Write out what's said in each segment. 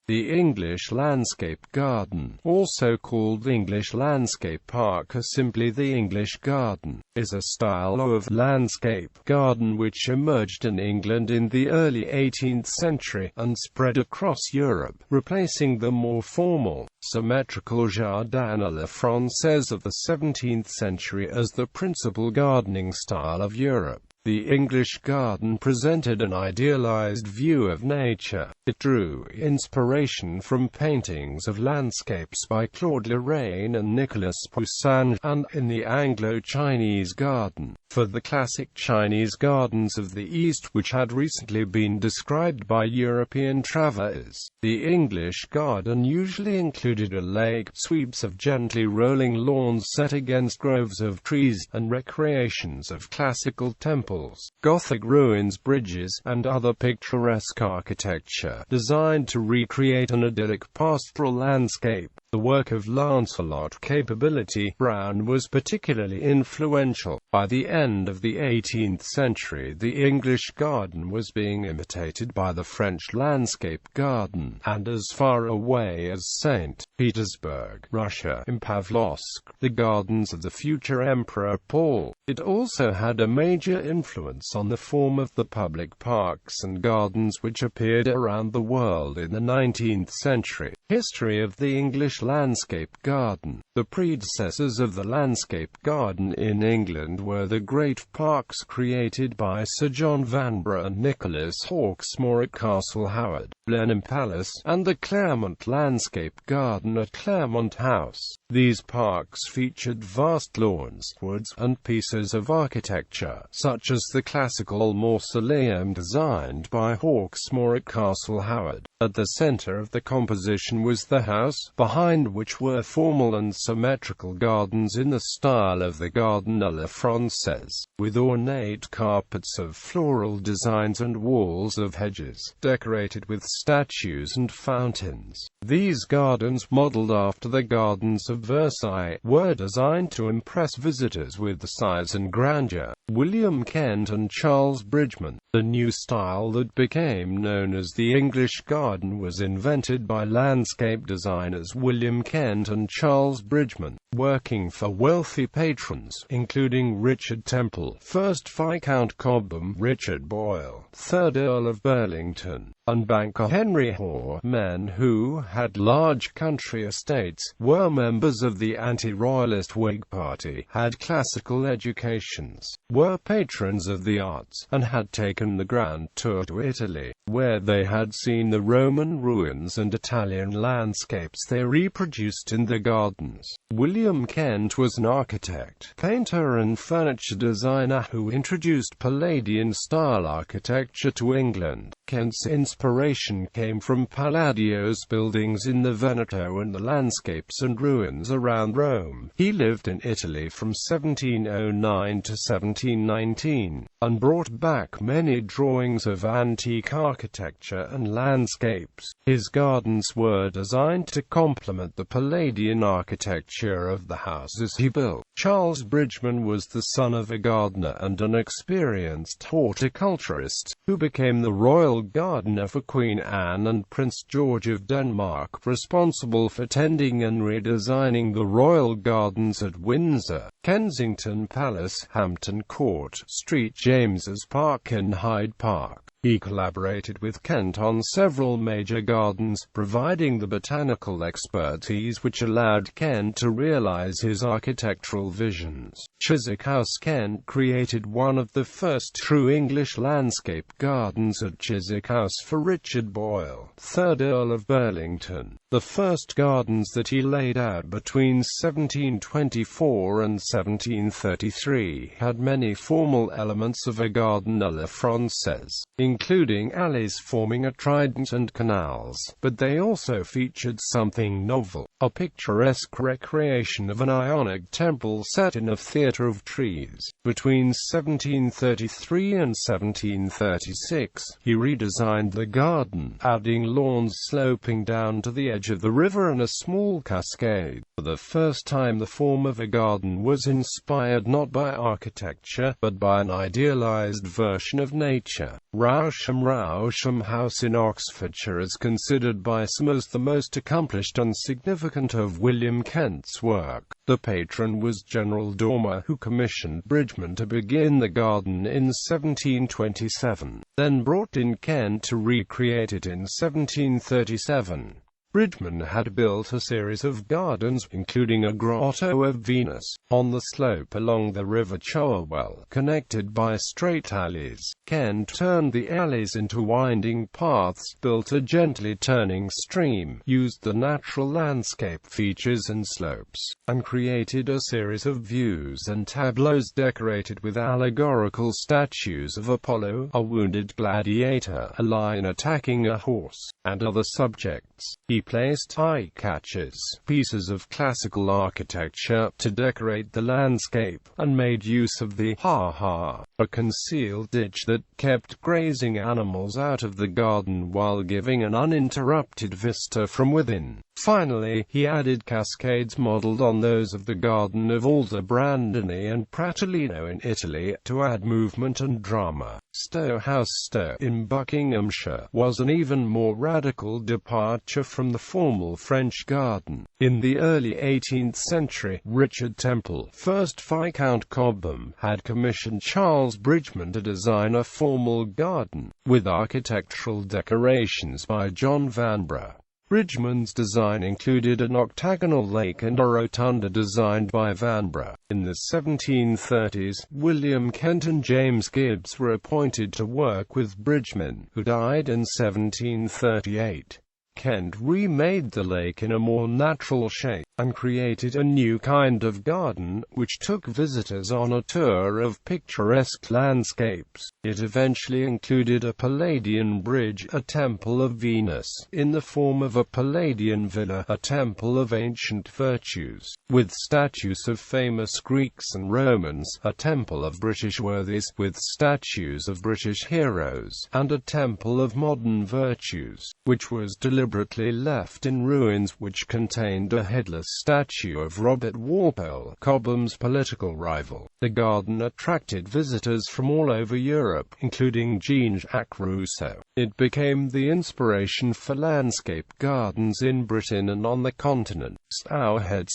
The English landscape garden, also called the English landscape park or simply the English garden, is a style of landscape garden which emerged in England in the early 18th century and spread across Europe, replacing the more formal, symmetrical jardin à la française of the 17th century as the principal gardening style of Europe. The English garden presented an idealized view of nature. It drew inspiration from paintings of landscapes by Claude Lorrain and Nicolas Poussin, and in the Anglo-Chinese garden, for the classic Chinese gardens of the East which had recently been described by European travellers. The English garden usually included a lake, sweeps of gently rolling lawns set against groves of trees, and recreations of classical temples, Gothic ruins, bridges, and other picturesque architecture, designed to recreate an idyllic pastoral landscape. The work of Lancelot Capability Brown was particularly influential. By the end of the 18th century, the English garden was being imitated by the French landscape garden, and as far away as St. Petersburg, Russia, in Pavlovsk, the gardens of the future Emperor Paul. It also had a major influence on the form of the public parks and gardens which appeared around the world in the 19th century. History of the English landscape garden. The predecessors of the landscape garden in England were the great parks created by Sir John Vanbrugh and Nicholas Hawksmoor at Castle Howard, Blenheim Palace, and the Claremont Landscape Garden at Claremont House. These parks featured vast lawns, woods, and pieces of architecture, such as the classical mausoleum designed by Hawksmoor at Castle Howard. At the centre of the composition was the house, behind which were formal and symmetrical gardens in the style of the garden à la française, with ornate carpets of floral designs and walls of hedges, decorated with statues and fountains. These gardens, modelled after the gardens of Versailles, were designed to impress visitors with the size and grandeur. William Kent and Charles Bridgeman. The new style that became known as the English garden was invented by landscape designers William Kent and Charles Bridgeman, working for wealthy patrons, including Richard Temple, 1st Viscount Cobham, Richard Boyle, 3rd Earl of Burlington, and banker Henry Hoare. Men who had large country estates, were members of the anti-royalist Whig Party, had classical educations, were patrons of the arts, and had taken the grand tour to Italy, where they had seen the Roman ruins and Italian landscapes they reproduced in the gardens. William Kent was an architect, painter and furniture designer who introduced Palladian-style architecture to England. Kent's inspiration came from Palladio's buildings in the Veneto and the landscapes and ruins around Rome. He lived in Italy from 1709 to 1719, and brought back many drawings of antique architecture and landscapes. His gardens were designed to complement the Palladian architecture of the houses he built. Charles Bridgeman was the son of a gardener and an experienced horticulturist, who became the royal gardener for Queen Anne and Prince George of Denmark, responsible for tending and redesigning the royal gardens at Windsor, Kensington Palace, Hampton Court, St. James's Park and Hyde Park. He collaborated with Kent on several major gardens, providing the botanical expertise which allowed Kent to realize his architectural visions. Chiswick House. Kent created one of the first true English landscape gardens at Chiswick House for Richard Boyle, 3rd Earl of Burlington. The first gardens that he laid out between 1724 and 1733 had many formal elements of a garden à la française, including alleys forming a trident and canals, but they also featured something novel, a picturesque recreation of an Ionic temple set in a theatre of trees. Between 1733 and 1736, he redesigned the garden, adding lawns sloping down to the edge of the river and a small cascade. For the first time, the form of a garden was inspired not by architecture, but by an idealized version of nature. Rather Rousham House in Oxfordshire is considered by some as the most accomplished and significant of William Kent's work. The patron was General Dormer, who commissioned Bridgeman to begin the garden in 1727, then brought in Kent to recreate it in 1737. Bridgeman had built a series of gardens, including a grotto of Venus, on the slope along the River Cherwell, connected by straight alleys. Kent turned the alleys into winding paths, built a gently turning stream, used the natural landscape features and slopes, and created a series of views and tableaus decorated with allegorical statues of Apollo, a wounded gladiator, a lion attacking a horse, and other subjects. He placed eye-catchers, pieces of classical architecture, to decorate the landscape, and made use of the ha-ha, a concealed ditch that kept grazing animals out of the garden while giving an uninterrupted vista from within. Finally, he added cascades modelled on those of the Garden of Aldobrandini and Pratolino in Italy, to add movement and drama. Stowe House, Stowe, in Buckinghamshire, was an even more radical departure from the formal French garden. In the early 18th century, Richard Temple, 1st Viscount Cobham, had commissioned Charles Bridgeman to design a formal garden, with architectural decorations by John Vanbrugh. Bridgeman's design included an octagonal lake and a rotunda designed by Vanbrugh. In the 1730s, William Kent and James Gibbs were appointed to work with Bridgeman, who died in 1738. Kent remade the lake in a more natural shape, and created a new kind of garden, which took visitors on a tour of picturesque landscapes. It eventually included a Palladian bridge, a temple of Venus, in the form of a Palladian villa, a temple of ancient virtues, with statues of famous Greeks and Romans, a temple of British worthies, with statues of British heroes, and a temple of modern virtues, which was deliberately left in ruins, which contained a headless statue of Robert Walpole, Cobham's political rival. The garden attracted visitors from all over Europe, including Jean-Jacques Rousseau. It became the inspiration for landscape gardens in Britain and on the continent. Stourhead,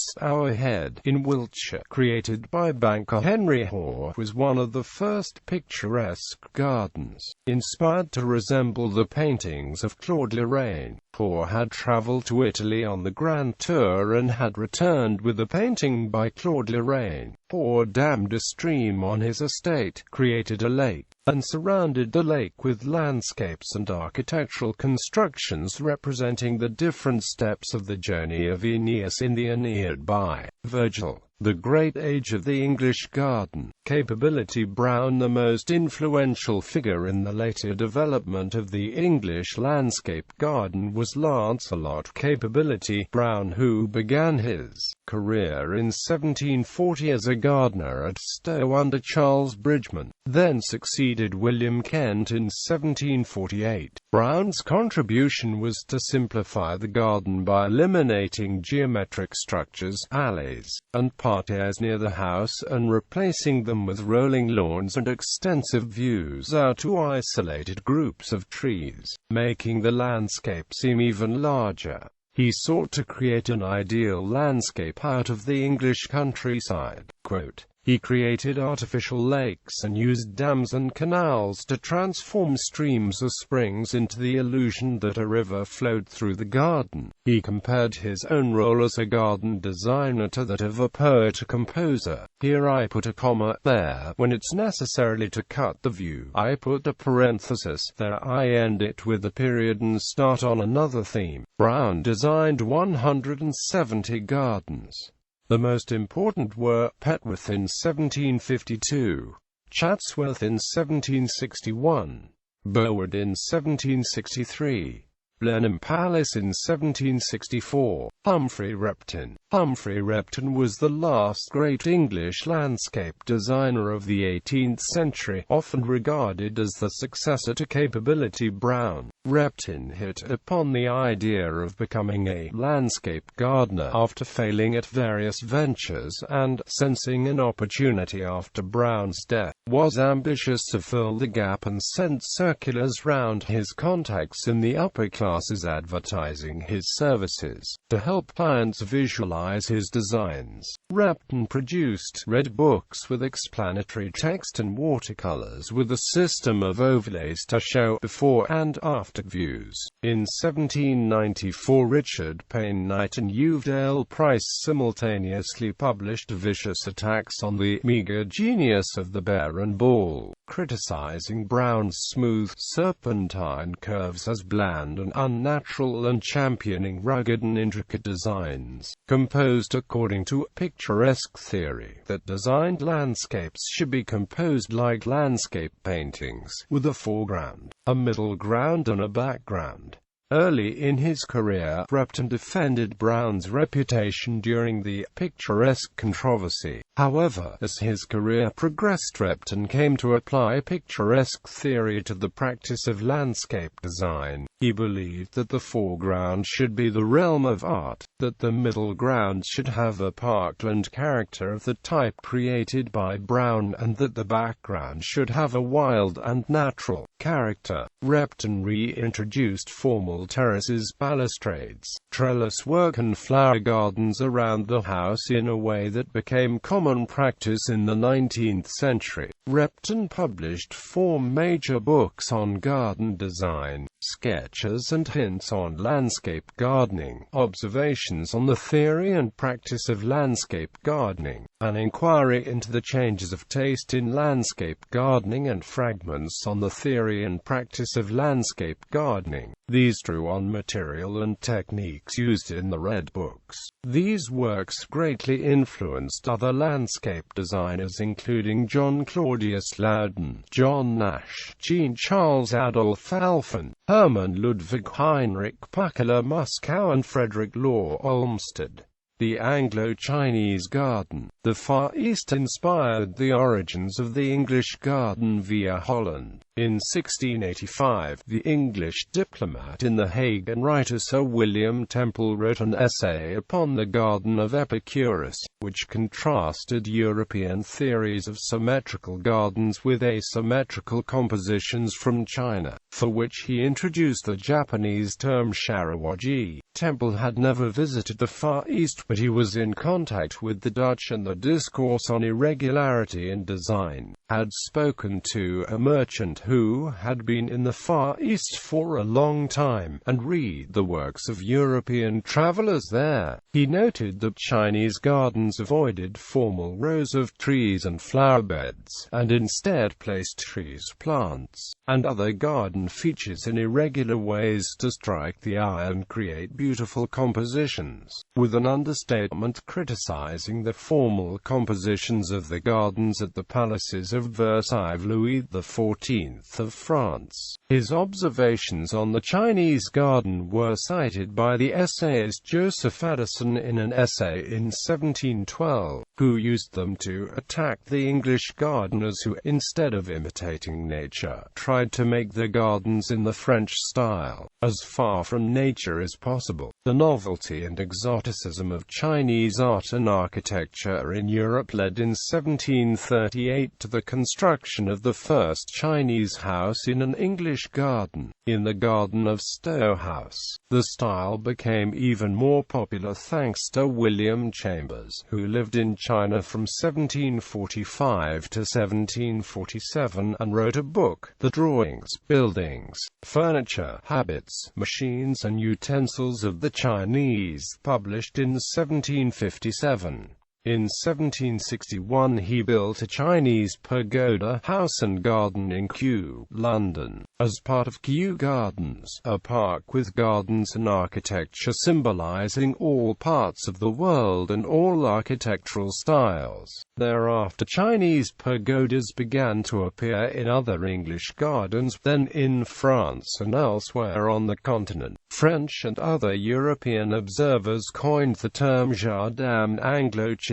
in Wiltshire, created by banker Henry Hoare, was one of the first picturesque gardens, inspired to resemble the paintings of Claude Lorrain. Hoare had travelled to Italy on the Grand Tour and had returned with a painting by Claude Lorrain. Hoare dammed a stream on his estate, created a lake, and surrounded the lake with landscapes and architectural constructions representing the different steps of the journey of Aeneas in the Aeneid by Virgil. The Great Age of the English Garden. Capability Brown, the most influential figure in the later development of the English landscape garden, was Lancelot Capability Brown, who began his career in 1740 as a gardener at Stowe under Charles Bridgeman, then succeeded William Kent in 1748. Brown's contribution was to simplify the garden by eliminating geometric structures, alleys, and parterres near the house, and replacing them with rolling lawns and extensive views out to isolated groups of trees, making the landscape seem even larger. He sought to create an ideal landscape out of the English countryside. Quote, he created artificial lakes and used dams and canals to transform streams or springs into the illusion that a river flowed through the garden. He compared his own role as a garden designer to that of a poet or composer. Here I put a comma, there, when it's necessary to cut the view, I put a parenthesis, there I end it with a period and start on another theme. Brown designed 170 gardens. The most important were Petworth in 1752, Chatsworth in 1761, Burwood in 1763, Blenheim Palace in 1764, Humphry Repton. Humphry Repton was the last great English landscape designer of the 18th century, often regarded as the successor to Capability Brown. Repton hit upon the idea of becoming a landscape gardener after failing at various ventures and, sensing an opportunity after Brown's death, was ambitious to fill the gap and sent circulars round his contacts in the upper classes advertising his services to help clients visualize his designs. Repton produced red books with explanatory text and watercolors with a system of overlays to show before and after views. In 1794, Richard Payne Knight and Uvedale Price simultaneously published vicious attacks on the meagre genius of the Baron Ball, criticizing Brown's smooth, serpentine curves as bland and unnatural and championing rugged and intricate designs, composed according to picturesque theory, that designed landscapes should be composed like landscape paintings, with a foreground, a middle ground and a background. Early in his career, Repton defended Brown's reputation during the picturesque controversy. However, as his career progressed, Repton came to apply picturesque theory to the practice of landscape design. He believed that the foreground should be the realm of art, that the middle ground should have a parkland character of the type created by Brown, and that the background should have a wild and natural character. Repton reintroduced formal terraces, balustrades, trellis work and flower gardens around the house in a way that became common practice in the 19th century. Repton published 4 major books on garden design: Sketches and Hints on Landscape Gardening, Observations on the Theory and Practice of Landscape Gardening, An Inquiry into the Changes of Taste in Landscape Gardening, and Fragments on the Theory and Practice of Landscape Gardening. These drew on material and techniques used in the Red Books. These works greatly influenced other landscape designers including John Claudius Loudon, John Nash, Jean-Charles Adolphe Alphen, Hermann Ludwig Heinrich Pacula Muskow and Frederick Law Olmsted. The Anglo-Chinese Garden. The Far East inspired the origins of the English Garden via Holland. In 1685, the English diplomat in The Hague and writer Sir William Temple wrote an essay upon the Garden of Epicurus, which contrasted European theories of symmetrical gardens with asymmetrical compositions from China, for which he introduced the Japanese term sharawaji. Temple had never visited the Far East, but he was in contact with the Dutch, and the discourse on irregularity in design had spoken to a merchant who had been in the Far East for a long time, and read the works of European travelers there. He noted that Chinese gardens avoided formal rows of trees and flower beds, and instead placed trees, plants, and other garden features in irregular ways to strike the eye and create beautiful compositions, with an understatement criticizing the formal compositions of the gardens at the palaces of Versailles. Louis XIV of France. His observations on the Chinese garden were cited by the essayist Joseph Addison in an essay in 1712, who used them to attack the English gardeners who, instead of imitating nature, tried to make their gardens in the French style, as far from nature as possible. The novelty and exoticism of Chinese art and architecture in Europe led in 1738 to the construction of the first Chinese house in an English garden, in the garden of Stowe House. The style became even more popular thanks to William Chambers, who lived in China from 1745 to 1747 and wrote a book, The Drawings, Buildings, Furniture, Habits, Machines and Utensils of the Chinese, published in 1757. In 1761 he built a Chinese pagoda house and garden in Kew, London, as part of Kew Gardens, a park with gardens and architecture symbolizing all parts of the world and all architectural styles. Thereafter Chinese pagodas began to appear in other English gardens, then in France and elsewhere on the continent. French and other European observers coined the term jardin Anglo-Chinese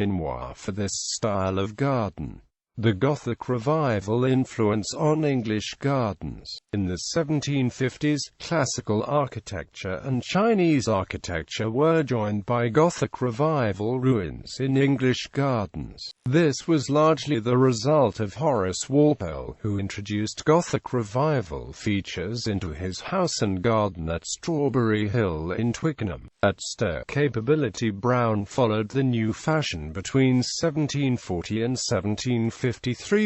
for this style of garden. The Gothic revival influence on English gardens. In the 1750s, classical architecture and Chinese architecture were joined by Gothic revival ruins in English gardens. This was largely the result of Horace Walpole, who introduced Gothic revival features into his house and garden at Strawberry Hill in Twickenham. At Stoke Capability Brown followed the new fashion between 1740 and 1753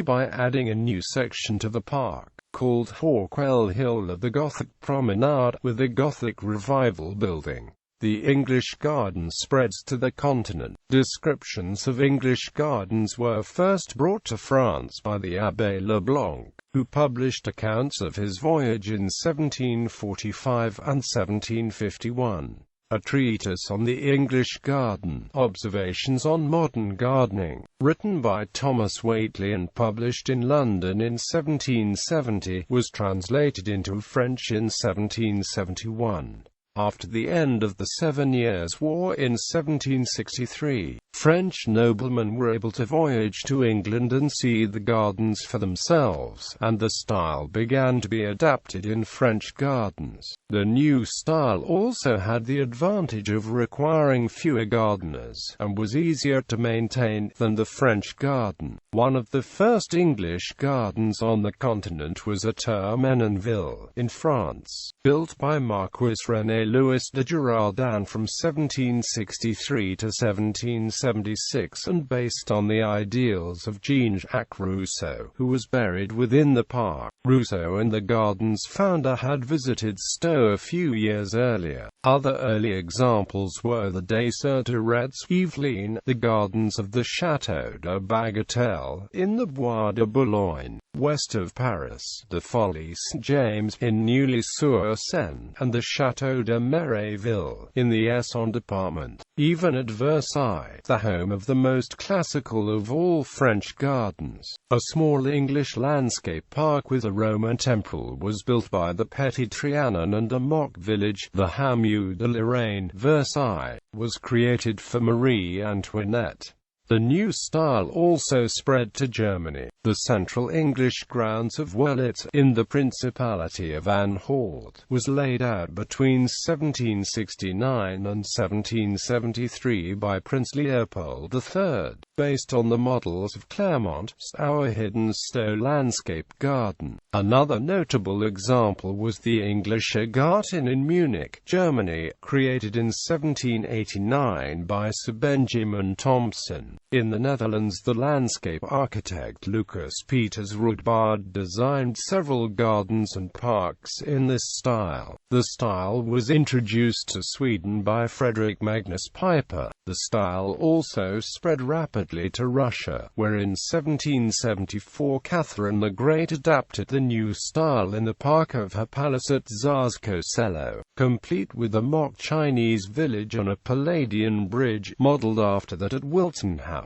by adding a new section to the park, called Hawkwell Hill of the Gothic Promenade, with a Gothic revival building. The English garden spreads to the continent. Descriptions of English gardens were first brought to France by the Abbé Leblanc, who published accounts of his voyage in 1745 and 1751. A treatise on the English garden, Observations on Modern Gardening, written by Thomas Whately and published in London in 1770, was translated into French in 1771. After the end of the 7 Years' War in 1763, French noblemen were able to voyage to England and see the gardens for themselves, and the style began to be adapted in French gardens. The new style also had the advantage of requiring fewer gardeners, and was easier to maintain than the French garden. One of the first English gardens on the continent was at Menonville, in France, built by Marquis René Louis de Girardin from 1763 to 1776 and based on the ideals of Jean-Jacques Rousseau, who was buried within the park. Rousseau and the garden's founder had visited Stowe a few years earlier. Other early examples were the Desert de Retz, Yvelines, the gardens of the Château de Bagatelle, in the Bois de Boulogne, west of Paris, the Folies Saint-James, in Neuilly-sur-Seine, and the Château de Méréville, in the Essonne department. Even at Versailles, the home of the most classical of all French gardens, a small English landscape park with a Roman temple was built by the Petit Trianon, and a mock village, the Hameau de Lorrain, Versailles, was created for Marie Antoinette. The new style also spread to Germany. The central English grounds of Wörlitz, in the Principality of Anhalt, was laid out between 1769 and 1773 by Prince Leopold III, based on the models of Clermont's Our Hidden Stowe landscape garden. Another notable example was the Englischer Garten in Munich, Germany, created in 1789 by Sir Benjamin Thompson. In the Netherlands, the landscape architect Lucas Peters Rudbard designed several gardens and parks in this style. The style was introduced to Sweden by Frederick Magnus Piper. The style also spread rapidly to Russia, where in 1774 Catherine the Great adapted the new style in the park of her palace at Tsarskoye Selo, complete with a mock Chinese village on a Palladian bridge, modelled after that at Wilton House.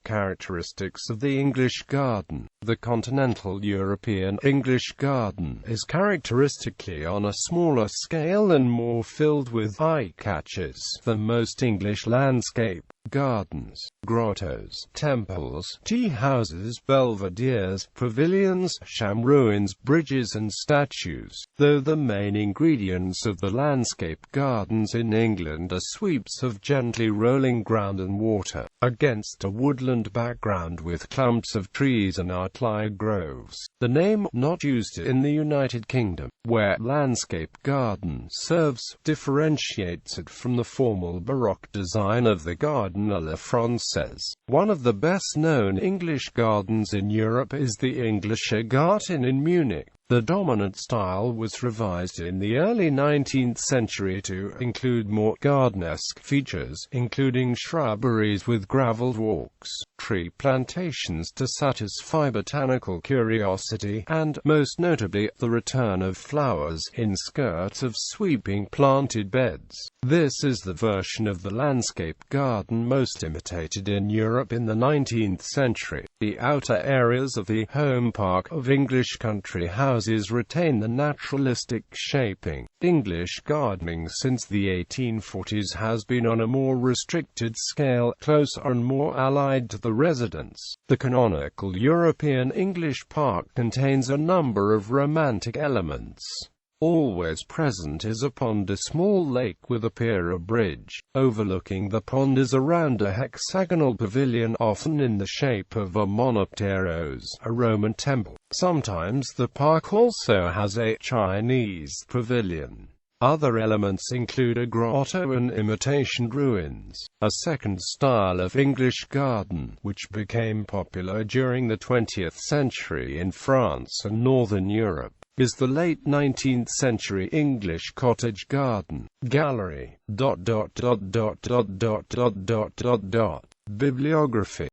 Characteristics of the English garden. The continental European English garden is characteristically on a smaller scale and more filled with eye-catches than most English landscape gardens. Grottos, temples, tea-houses, belvederes, pavilions, sham ruins, bridges and statues, though the main ingredients of the landscape gardens in England are sweeps of gently rolling ground and water, against a woodland background with clumps of trees and outlier groves. The name, not used in the United Kingdom, where landscape garden serves, differentiates it from the formal Baroque design of the garden à la française. One of the best-known English gardens in Europe is the Englischer Garten in Munich. The dominant style was revised in the early 19th century to include more gardenesque features, including shrubberies with gravelled walks, tree plantations to satisfy botanical curiosity, and, most notably, the return of flowers in skirts of sweeping planted beds. This is the version of the landscape garden most imitated in Europe in the 19th century. The outer areas of the home park of English country houses houses retain the naturalistic shaping. English gardening since the 1840s has been on a more restricted scale, closer and more allied to the residents. The canonical European English park contains a number of romantic elements. Always present is a pond, a small lake with a pier, a bridge. Overlooking the pond is a round hexagonal pavilion, often in the shape of a monopteros, a Roman temple. Sometimes the park also has a Chinese pavilion. Other elements include a grotto and imitation ruins. A second style of English garden, which became popular during the 20th century in France and Northern Europe, is the late 19th century English cottage garden. Gallery. Bibliography